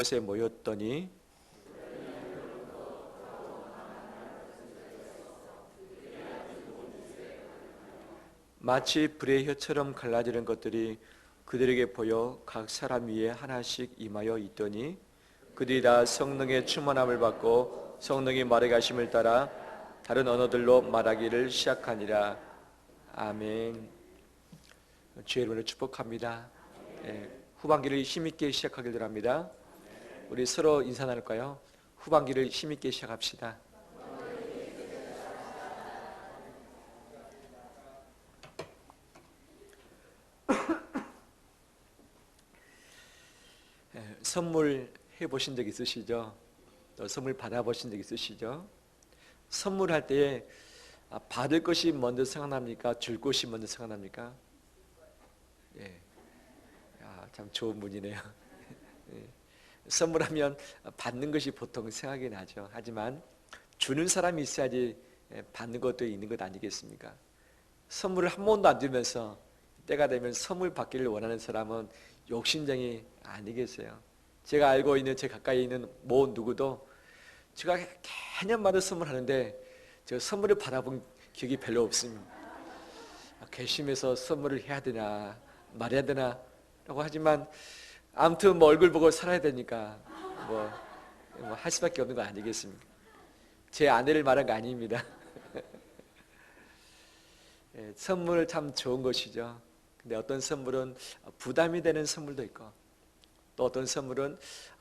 곳에 모였더니 마치 불의 혀처럼 갈라지는 것들이 그들에게 보여 각 사람 위에 하나씩 임하여 있더니 그들이 다 성령의 충만함을 받고 성령이 말하게 하심을 따라 다른 언어들로 말하기를 시작하니라. 아멘. 주의 이름으로 축복합니다. 후반기를 힘있게 시작하기를 합니다. 우리 서로 인사 나눌까요? 후반기를 힘있게 시작합시다. 선물 해보신 적 있으시죠? 또 선물 받아보신 적 있으시죠? 선물할 때에 받을 것이 먼저 생각납니까? 줄 것이 먼저 생각납니까? 예. 참 좋은 분이네요. 예. 선물하면 받는 것이 보통 생각이 나죠. 하지만 주는 사람이 있어야지 받는 것도 있는 것 아니겠습니까? 선물을 한 번도 안 주면서 때가 되면 선물 받기를 원하는 사람은 욕심쟁이 아니겠어요? 제가 알고 있는 제 가까이 있는 모 누구도 제가 개년마다 선물하는데 제가 선물을 받아본 기억이 별로 없습니다. 괘씸해서 선물을 해야 되나 말해야 되나 라고 하지만 아무튼 뭐 얼굴 보고 살아야 되니까 뭐 할 수밖에 없는 거 아니겠습니까? 제 아내를 말한 거 아닙니다. 선물 참 좋은 것이죠. 근데 어떤 선물은 부담이 되는 선물도 있고 또 어떤 선물은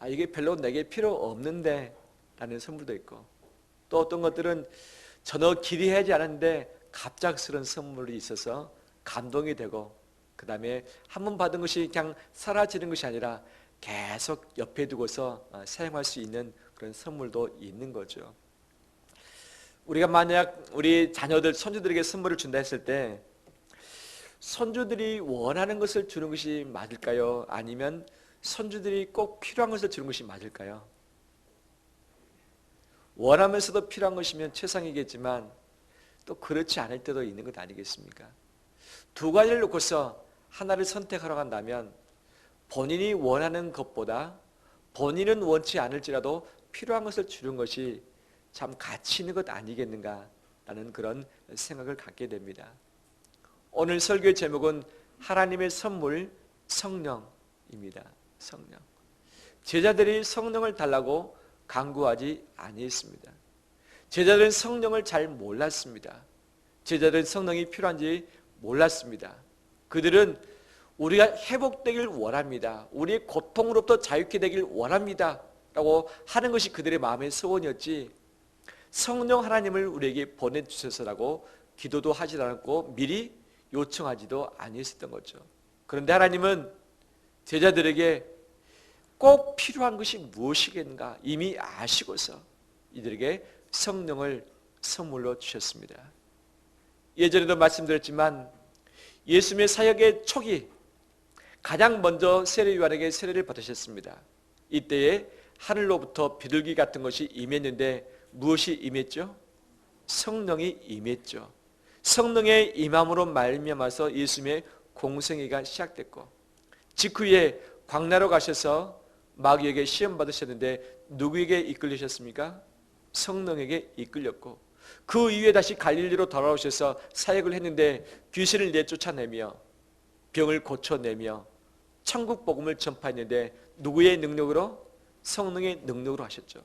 이게 별로 내게 필요 없는데 라는 선물도 있고 또 어떤 것들은 전혀 기대하지 않았는데 갑작스러운 선물이 있어서 감동이 되고 그 다음에 한 번 받은 것이 그냥 사라지는 것이 아니라 계속 옆에 두고서 사용할 수 있는 그런 선물도 있는 거죠. 우리가 만약 우리 자녀들, 손주들에게 선물을 준다 했을 때 손주들이 원하는 것을 주는 것이 맞을까요? 아니면 손주들이 꼭 필요한 것을 주는 것이 맞을까요? 원하면서도 필요한 것이면 최상이겠지만 또 그렇지 않을 때도 있는 것 아니겠습니까? 두 가지를 놓고서 하나를 선택하러 간다면 본인이 원하는 것보다 본인은 원치 않을지라도 필요한 것을 주는 것이 참 가치 있는 것 아니겠는가라는 그런 생각을 갖게 됩니다. 오늘 설교의 제목은 하나님의 선물 성령입니다. 성령. 제자들이 성령을 달라고 간구하지 아니했습니다. 제자들은 성령을 잘 몰랐습니다. 제자들은 성령이 필요한지 몰랐습니다. 그들은 우리가 회복되길 원합니다. 우리의 고통으로부터 자유케 되길 원합니다. 라고 하는 것이 그들의 마음의 소원이었지 성령 하나님을 우리에게 보내주셔서라고 기도도 하지 않았고 미리 요청하지도 아니했었던 거죠. 그런데 하나님은 제자들에게 꼭 필요한 것이 무엇이겠는가 이미 아시고서 이들에게 성령을 선물로 주셨습니다. 예전에도 말씀드렸지만 예수님의 사역의 초기 가장 먼저 세례 요한에게 세례를 받으셨습니다. 이때에 하늘로부터 비둘기 같은 것이 임했는데 무엇이 임했죠? 성령이 임했죠. 성령의 임함으로 말미암아서 예수님의 공생애가 시작됐고 직후에 광야로 가셔서 마귀에게 시험 받으셨는데 누구에게 이끌리셨습니까? 성령에게 이끌렸고 그 이후에 다시 갈릴리로 돌아오셔서 사역을 했는데 귀신을 내쫓아내며 병을 고쳐내며 천국 복음을 전파했는데 누구의 능력으로? 성령의 능력으로 하셨죠.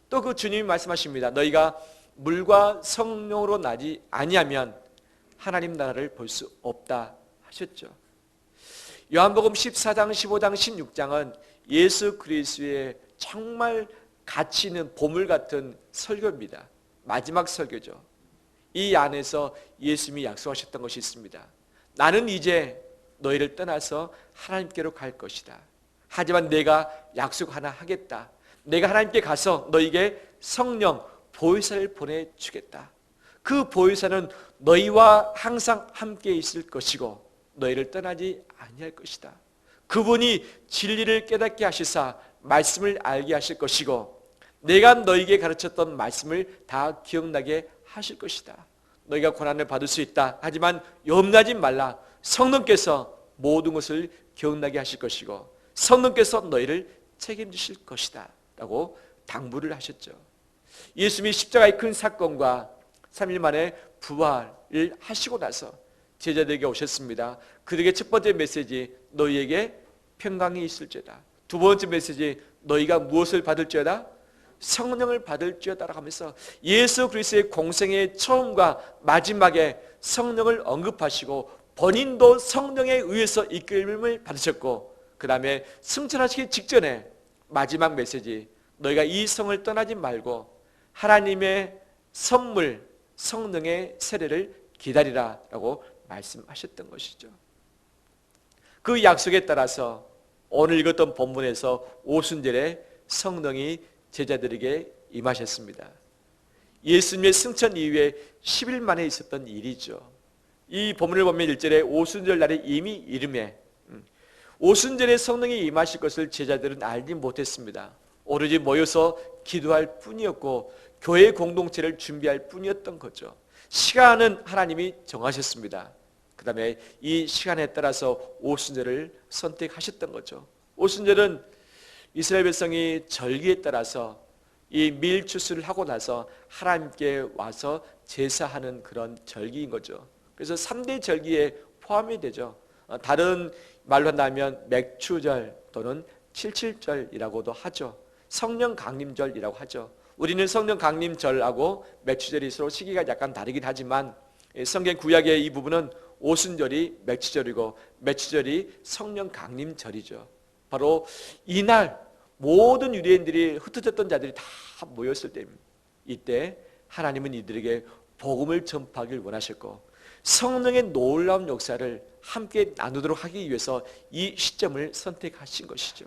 또 그 주님이 말씀하십니다. 너희가 물과 성령으로 나지 아니하면 하나님 나라를 볼 수 없다 하셨죠. 요한복음 14장, 15장, 16장은 예수 그리스도의 정말 가치 있는 보물 같은 설교입니다. 마지막 설교죠. 이 안에서 예수님이 약속하셨던 것이 있습니다. 나는 이제 너희를 떠나서 하나님께로 갈 것이다. 하지만 내가 약속 하나 하겠다. 내가 하나님께 가서 너희에게 성령 보혜사를 보내주겠다. 그 보혜사는 너희와 항상 함께 있을 것이고 너희를 떠나지 아니할 것이다. 그분이 진리를 깨닫게 하시사 말씀을 알게 하실 것이고 내가 너희에게 가르쳤던 말씀을 다 기억나게 하실 것이다. 너희가 고난을 받을 수 있다. 하지만 염려하지 말라. 성령께서 모든 것을 기억나게 하실 것이고 성령께서 너희를 책임지실 것이다 라고 당부를 하셨죠. 예수님이 십자가의 큰 사건과 3일 만에 부활을 하시고 나서 제자들에게 오셨습니다. 그들에게 첫 번째 메시지, 너희에게 평강이 있을지어다. 두 번째 메시지, 너희가 무엇을 받을지어다? 성령을 받을지어다라고 하면서 예수 그리스도의 공생의 처음과 마지막에 성령을 언급하시고 본인도 성령에 의해서 이끌림을 받으셨고, 그 다음에 승천하시기 직전에 마지막 메시지, 너희가 이 성을 떠나지 말고 하나님의 선물 성령의 세례를 기다리라 라고 말씀하셨던 것이죠. 그 약속에 따라서 오늘 읽었던 본문에서 오순절에 성령이 제자들에게 임하셨습니다. 예수님의 승천 이후에 10일 만에 있었던 일이죠. 이 본문을 보면 1절에 오순절 날에 이미 이름에, 오순절에 성령이 임하실 것을 제자들은 알지 못했습니다. 오로지 모여서 기도할 뿐이었고 교회 공동체를 준비할 뿐이었던 거죠. 시간은 하나님이 정하셨습니다. 그 다음에 이 시간에 따라서 오순절을 선택하셨던 거죠. 오순절은 이스라엘 백성이 절기에 따라서 이 밀추수를 하고 나서 하나님께 와서 제사하는 그런 절기인 거죠. 그래서 3대 절기에 포함이 되죠. 다른 말로 한다면 맥추절 또는 칠칠절이라고도 하죠. 성령 강림절이라고 하죠. 우리는 성령 강림절하고 맥추절이 서로 시기가 약간 다르긴 하지만 성경 구약의 이 부분은 오순절이 맥추절이고 맥추절이 성령 강림절이죠. 바로 이날 모든 유대인들이 흩어졌던 자들이 다 모였을 때입니다. 이때 하나님은 이들에게 복음을 전파하길 원하셨고 성령의 놀라운 역사를 함께 나누도록 하기 위해서 이 시점을 선택하신 것이죠.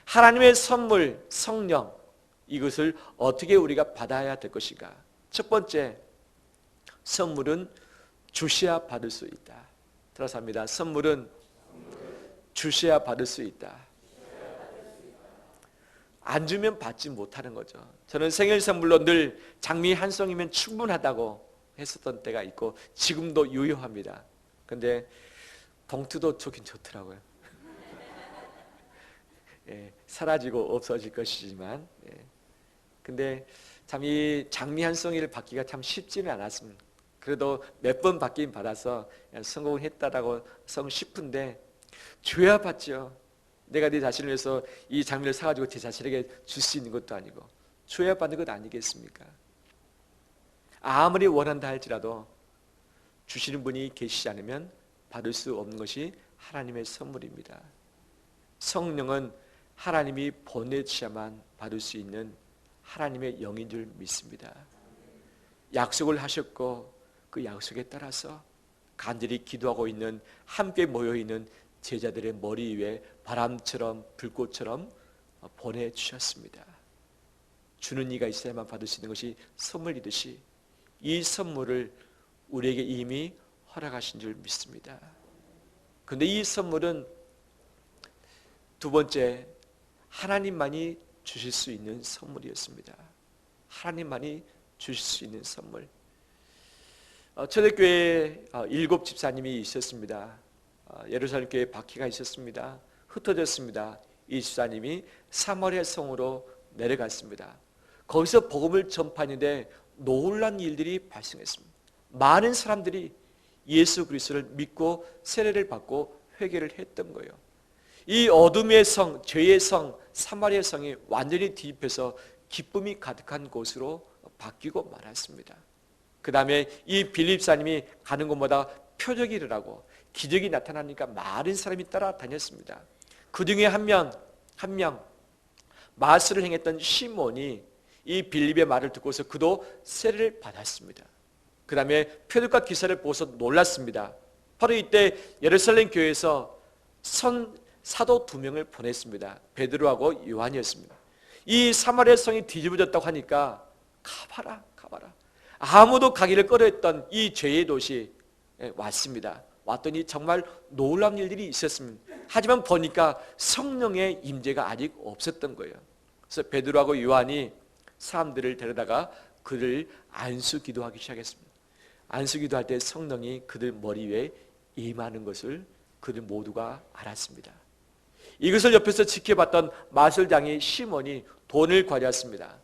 하나님의 선물 성령, 이것을 어떻게 우리가 받아야 될 것인가? 첫 번째, 선물은 주셔야 받을 수 있다. 들어서 합니다. 선물은 주셔야 받을 수 있다. 안 주면 받지 못하는 거죠. 저는 생일 선물로 늘 장미 한 송이면 충분하다고 했었던 때가 있고 지금도 유효합니다. 근데 봉투도 좋긴 좋더라고요. 예, 사라지고 없어질 것이지만, 예. 근데 참 이 장미 한 송이를 받기가 참 쉽지는 않았습니다. 그래도 몇 번 받긴 받아서 성공을 했다라고 싶은데 줘야 받죠. 내가 내 자신을 위해서 이 장미를 사가지고 제 자신에게 줄 수 있는 것도 아니고 줘야 받는 것 아니겠습니까? 아무리 원한다 할지라도 주시는 분이 계시지 않으면 받을 수 없는 것이 하나님의 선물입니다. 성령은 하나님이 보내주셔야만 받을 수 있는 하나님의 영인 줄 믿습니다. 약속을 하셨고 그 약속에 따라서 간절히 기도하고 있는, 함께 모여있는 제자들의 머리 위에 바람처럼 불꽃처럼 보내주셨습니다. 주는 이가 있어야만 받을 수 있는 것이 선물이듯이 이 선물을 우리에게 이미 허락하신 줄 믿습니다. 그런데 이 선물은 두 번째, 하나님만이 주실 수 있는 선물이었습니다. 하나님만이 주실 수 있는 선물. 초대교회에 7 집사님이 있었습니다. 예루살렘 교회에 박해가 있었습니다. 흩어졌습니다. 이 집사님이 사마리아 성으로 내려갔습니다. 거기서 복음을 전파하는데 놀란 일들이 발생했습니다. 많은 사람들이 예수 그리스도를 믿고 세례를 받고 회개를 했던 거예요. 이 어둠의 성, 죄의 성, 사마리아 성이 완전히 뒤집혀서 기쁨이 가득한 곳으로 바뀌고 말았습니다. 그 다음에 이 빌립사님이 가는 곳마다 표적이 일어나고 기적이 나타나니까 많은 사람이 따라다녔습니다. 그 중에 한 명 마술을 행했던 시몬이 이 빌립의 말을 듣고서 그도 세례를 받았습니다. 그 다음에 표적과 기사를 보고서 놀랐습니다. 바로 이때 예루살렘 교회에서 사도 2명을 보냈습니다. 베드로하고 요한이었습니다. 이 사마리아 성이 뒤집어졌다고 하니까 가봐라. 아무도 가기를 꺼려했던 이 죄의 도시에 왔습니다. 왔더니 정말 놀라운 일들이 있었습니다. 하지만 보니까 성령의 임재가 아직 없었던 거예요. 그래서 베드로하고 요한이 사람들을 데려다가 그를 안수기도하기 시작했습니다. 안수기도할 때 성령이 그들 머리 위에 임하는 것을 그들 모두가 알았습니다. 이것을 옆에서 지켜봤던 마술장이 시몬이 돈을 가져왔습니다.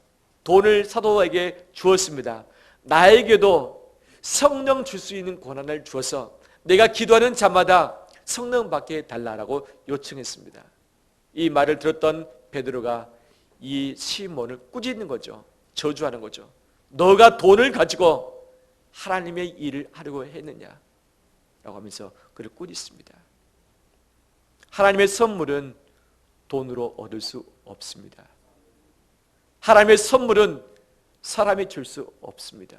돈을 사도에게 주었습니다. 나에게도 성령 줄 수 있는 권한을 주어서 내가 기도하는 자마다 성령 받게 달라라고 요청했습니다. 이 말을 들었던 베드로가 이 시몬을 꾸짖는 거죠. 저주하는 거죠. 너가 돈을 가지고 하나님의 일을 하려고 했느냐 라고 하면서 그를 꾸짖습니다. 하나님의 선물은 돈으로 얻을 수 없습니다. 하나님의 선물은 사람이 줄 수 없습니다.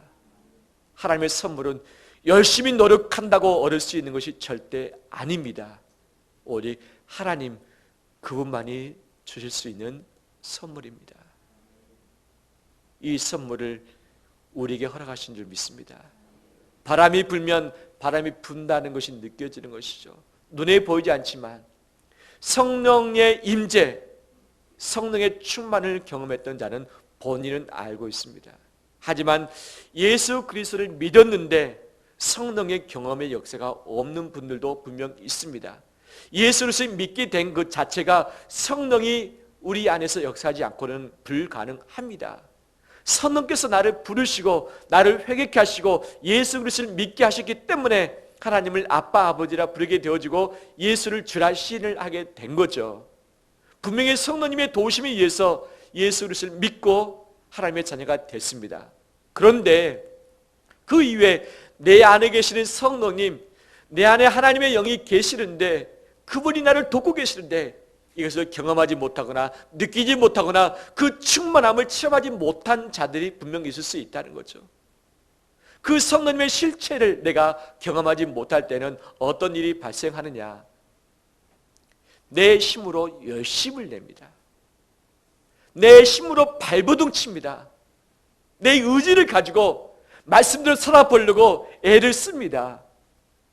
하나님의 선물은 열심히 노력한다고 얻을 수 있는 것이 절대 아닙니다. 오직 하나님 그분만이 주실 수 있는 선물입니다. 이 선물을 우리에게 허락하신 줄 믿습니다. 바람이 불면 바람이 분다는 것이 느껴지는 것이죠. 눈에 보이지 않지만 성령의 임재, 성령의 충만을 경험했던 자는 본인은 알고 있습니다. 하지만 예수 그리스도를 믿었는데 성령의 경험의 역사가 없는 분들도 분명 있습니다. 예수 그리스도를 믿게 된 그 자체가 성령이 우리 안에서 역사하지 않고는 불가능합니다. 성령께서 나를 부르시고 나를 회개케 하시고 예수 그리스도를 믿게 하셨기 때문에 하나님을 아빠 아버지라 부르게 되어지고 예수를 주라 시인을 하게 된 거죠. 분명히 성령님의 도우심에 의해서 예수 그리스도를 믿고 하나님의 자녀가 됐습니다. 그런데 그 이후에 내 안에 계시는 성령님, 내 안에 하나님의 영이 계시는데 그분이 나를 돕고 계시는데 이것을 경험하지 못하거나 느끼지 못하거나 그 충만함을 체험하지 못한 자들이 분명히 있을 수 있다는 거죠. 그 성령님의 실체를 내가 경험하지 못할 때는 어떤 일이 발생하느냐? 내 힘으로 열심을 냅니다. 내 힘으로 발버둥 칩니다. 내 의지를 가지고 말씀대로 살아보려고 애를 씁니다.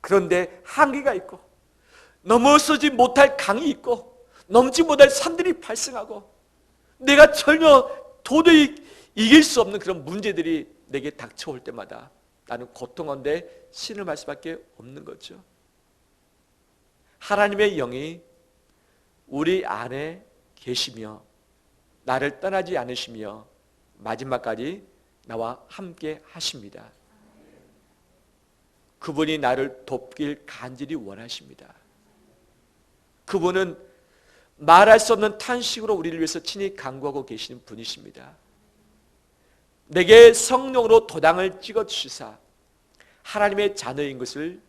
그런데 한계가 있고 넘어서지 못할 강이 있고 넘지 못할 산들이 발생하고 내가 전혀 도저히 이길 수 없는 그런 문제들이 내게 닥쳐올 때마다 나는 고통한데 신음할 수밖에 없는 거죠. 하나님의 영이 우리 안에 계시며 나를 떠나지 않으시며 마지막까지 나와 함께 하십니다. 그분이 나를 돕길 간절히 원하십니다. 그분은 말할 수 없는 탄식으로 우리를 위해서 친히 간구하고 계시는 분이십니다. 내게 성령으로 도장을 찍어주시사 하나님의 자녀인 것을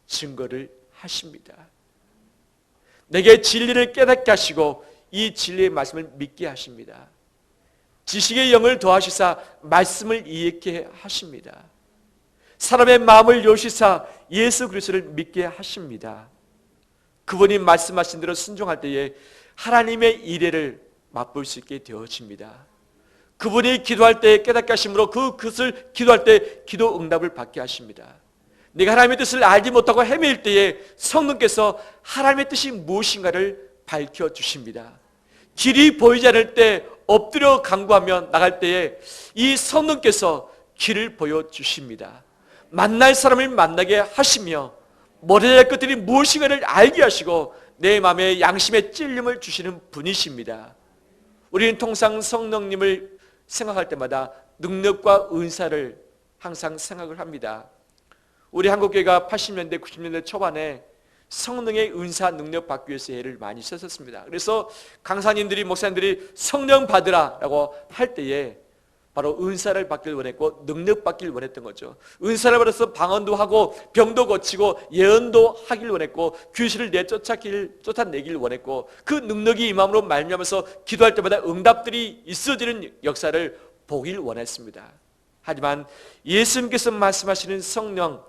증거를 하십니다. 내게 진리를 깨닫게 하시고 이 진리의 말씀을 믿게 하십니다. 지식의 영을 더하시사 말씀을 이해케 하십니다. 사람의 마음을 여시사 예수 그리스도를 믿게 하십니다. 그분이 말씀하신 대로 순종할 때에 하나님의 이래를 맛볼 수 있게 되어집니다. 그분이 기도할 때 깨닫게 하심으로 그것을 기도할 때 기도 응답을 받게 하십니다. 내가 하나님의 뜻을 알지 못하고 헤매일 때에 성령께서 하나님의 뜻이 무엇인가를 밝혀주십니다. 길이 보이지 않을 때 엎드려 간구하며 나갈 때에 이 성령께서 길을 보여주십니다. 만날 사람을 만나게 하시며 머리에 할 것들이 무엇인가를 알게 하시고 내 마음에 양심의 찔림을 주시는 분이십니다. 우리는 통상 성령님을 생각할 때마다 능력과 은사를 항상 생각을 합니다. 우리 한국교회가 80년대 90년대 초반에 성령의 은사 능력 받기 위해서 애를 많이 썼었습니다. 그래서 강사님들이 목사님들이 성령 받으라라고 할 때에 바로 은사를 받길 원했고 능력 받길 원했던 거죠. 은사를 받아서 방언도 하고 병도 고치고 예언도 하길 원했고 귀신을 쫓아내길 원했고 그 능력이 임함으로 말미암아서 기도할 때마다 응답들이 있어지는 역사를 보길 원했습니다. 하지만 예수님께서 말씀하시는 성령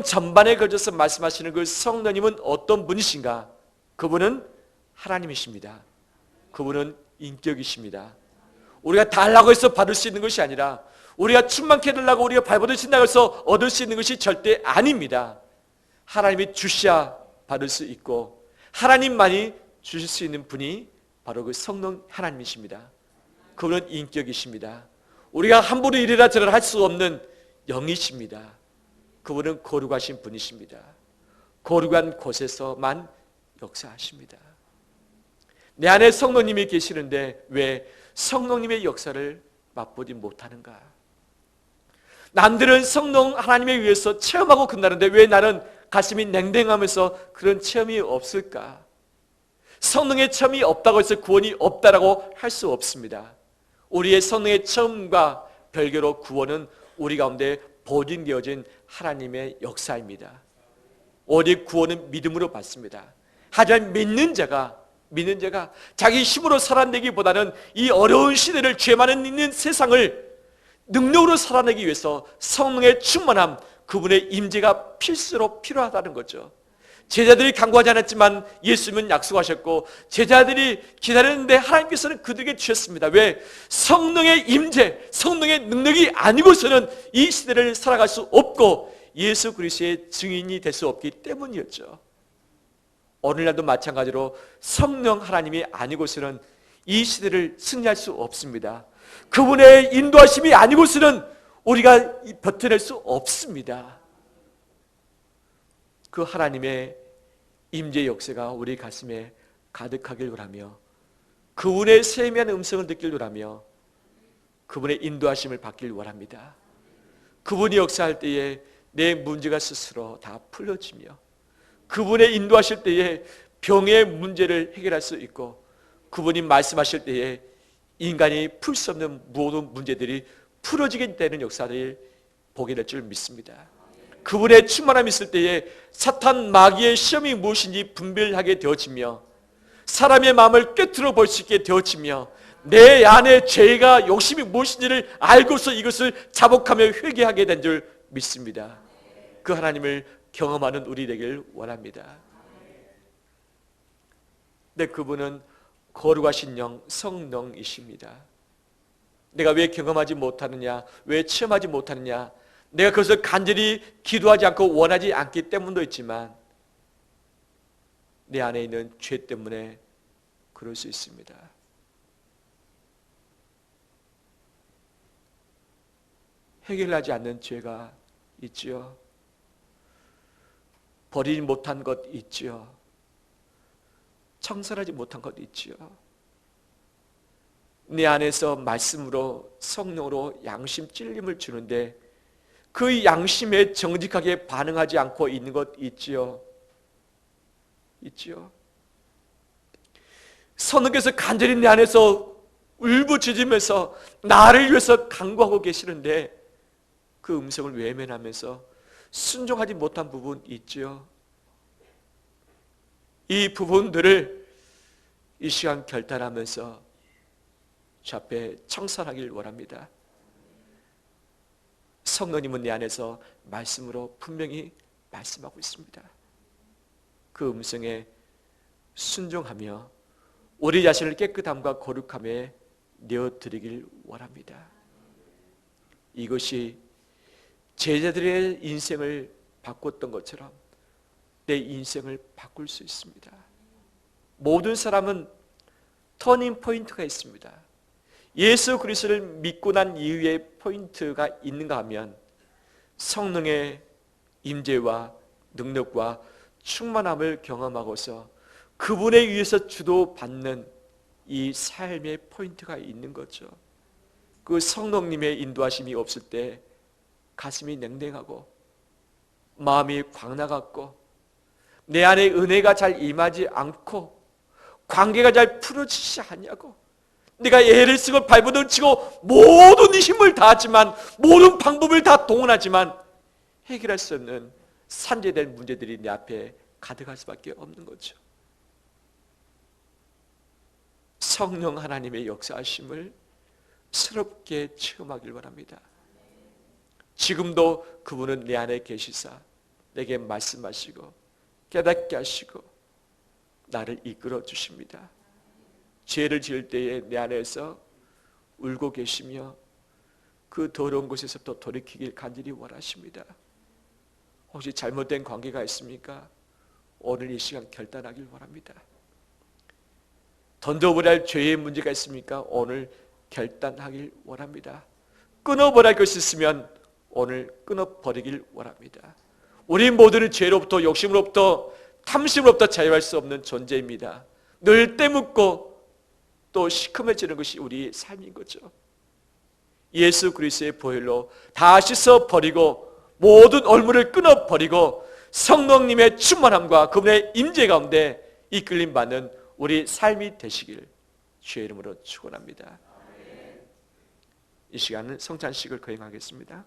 전반에 걸쳐서 말씀하시는 그 성령님은 어떤 분이신가? 그분은 하나님이십니다. 그분은 인격이십니다. 우리가 달라고 해서 받을 수 있는 것이 아니라 우리가 충만케 해달라고 우리가 발버둥친다고 해서 얻을 수 있는 것이 절대 아닙니다. 하나님이 주셔야 받을 수 있고 하나님만이 주실 수 있는 분이 바로 그 성령 하나님이십니다. 그분은 인격이십니다. 우리가 함부로 이래라 저래라 할 수 없는 영이십니다. 그분은 거룩하신 분이십니다. 거룩한 곳에서만 역사하십니다. 내 안에 성령님이 계시는데 왜 성령님의 역사를 맛보지 못하는가? 남들은 성령 하나님에 의해서 체험하고 끝나는데 왜 나는 가슴이 냉랭하면서 그런 체험이 없을까? 성령의 체험이 없다고 해서 구원이 없다라고 할 수 없습니다. 우리의 성령의 체험과 별개로 구원은 우리 가운데 보증되어진 하나님의 역사입니다. 오직 구원은 믿음으로 받습니다. 하지만 믿는 자가 자기 힘으로 살아내기보다는 이 어려운 시대를, 죄 많은 있는 세상을 능력으로 살아내기 위해서 성령의 충만함, 그분의 임재가 필수로 필요하다는 거죠. 제자들이 간구하지 않았지만 예수님은 약속하셨고 제자들이 기다렸는데 하나님께서는 그들에게 주셨습니다. 왜? 성령의 임재, 성령의 능력이 아니고서는 이 시대를 살아갈 수 없고 예수 그리스도의 증인이 될 수 없기 때문이었죠. 오늘날도 마찬가지로 성령 하나님이 아니고서는 이 시대를 승리할 수 없습니다. 그분의 인도하심이 아니고서는 우리가 버텨낼 수 없습니다. 그 하나님의 임재 역사가 우리 가슴에 가득하길 원하며 그분의 세미한 음성을 듣길 원하며 그분의 인도하심을 받길 원합니다. 그분이 역사할 때에 내 문제가 스스로 다 풀려지며 그분의 인도하실 때에 병의 문제를 해결할 수 있고 그분이 말씀하실 때에 인간이 풀 수 없는 모든 문제들이 풀어지게 되는 역사를 보게 될 줄 믿습니다. 그분의 충만함이 있을 때에 사탄 마귀의 시험이 무엇인지 분별하게 되어지며 사람의 마음을 꿰뚫어 볼 수 있게 되어지며 내 안에 죄가 욕심이 무엇인지를 알고서 이것을 자복하며 회개하게 된 줄 믿습니다. 그 하나님을 경험하는 우리 되길 원합니다. 근데 그분은 거룩하신 영 성령이십니다. 내가 왜 경험하지 못하느냐, 왜 체험하지 못하느냐, 내가 그것을 간절히 기도하지 않고 원하지 않기 때문도 있지만 내 안에 있는 죄 때문에 그럴 수 있습니다. 해결하지 않는 죄가 있지요. 버리지 못한 것 있지요. 청산하지 못한 것 있지요. 내 안에서 말씀으로 성령으로 양심 찔림을 주는데 그 양심에 정직하게 반응하지 않고 있는 것 있지요. 있지요. 성령께서 간절히 내 안에서 울부짖으면서 나를 위해서 간구하고 계시는데 그 음성을 외면하면서 순종하지 못한 부분 있지요. 이 부분들을 이 시간 결단하면서 주 앞에 청산하길 원합니다. 성령님은 내 안에서 말씀으로 분명히 말씀하고 있습니다. 그 음성에 순종하며 우리 자신을 깨끗함과 거룩함에 내어드리길 원합니다. 이것이 제자들의 인생을 바꿨던 것처럼 내 인생을 바꿀 수 있습니다. 모든 사람은 터닝 포인트가 있습니다. 예수 그리스도를 믿고 난 이후에 포인트가 있는가 하면 성령의 임재와 능력과 충만함을 경험하고서 그분에 의해서 주도받는 이 삶의 포인트가 있는 거죠. 그 성령님의 인도하심이 없을 때 가슴이 냉랭하고 마음이 광나같고 내 안에 은혜가 잘 임하지 않고 관계가 잘 풀어지지 않냐고 내가 애를 쓰고 발버둥 치고 모든 힘을 다하지만 모든 방법을 다 동원하지만 해결할 수 없는 산재된 문제들이 내 앞에 가득할 수밖에 없는 거죠. 성령 하나님의 역사하심을 새롭게 체험하길 바랍니다. 지금도 그분은 내 안에 계시사 내게 말씀하시고 깨닫게 하시고 나를 이끌어 주십니다. 죄를 지을 때에 내 안에서 울고 계시며 그 더러운 곳에서부터 돌이키길 간절히 원하십니다. 혹시 잘못된 관계가 있습니까? 오늘 이 시간 결단하길 원합니다. 던져버려야 할 죄의 문제가 있습니까? 오늘 결단하길 원합니다. 끊어버려야 할 것이 있으면 오늘 끊어버리길 원합니다. 우리 모두는 죄로부터 욕심으로부터 탐심으로부터 자유할 수 없는 존재입니다. 늘 때묻고 또 시커매지는 것이 우리 삶인 거죠. 예수 그리스도의 보혈로 다 씻어 버리고 모든 올무를 끊어 버리고 성령님의 충만함과 그분의 임재 가운데 이끌림 받는 우리 삶이 되시길 주의 이름으로 축원합니다. 이 시간은 성찬식을 거행하겠습니다.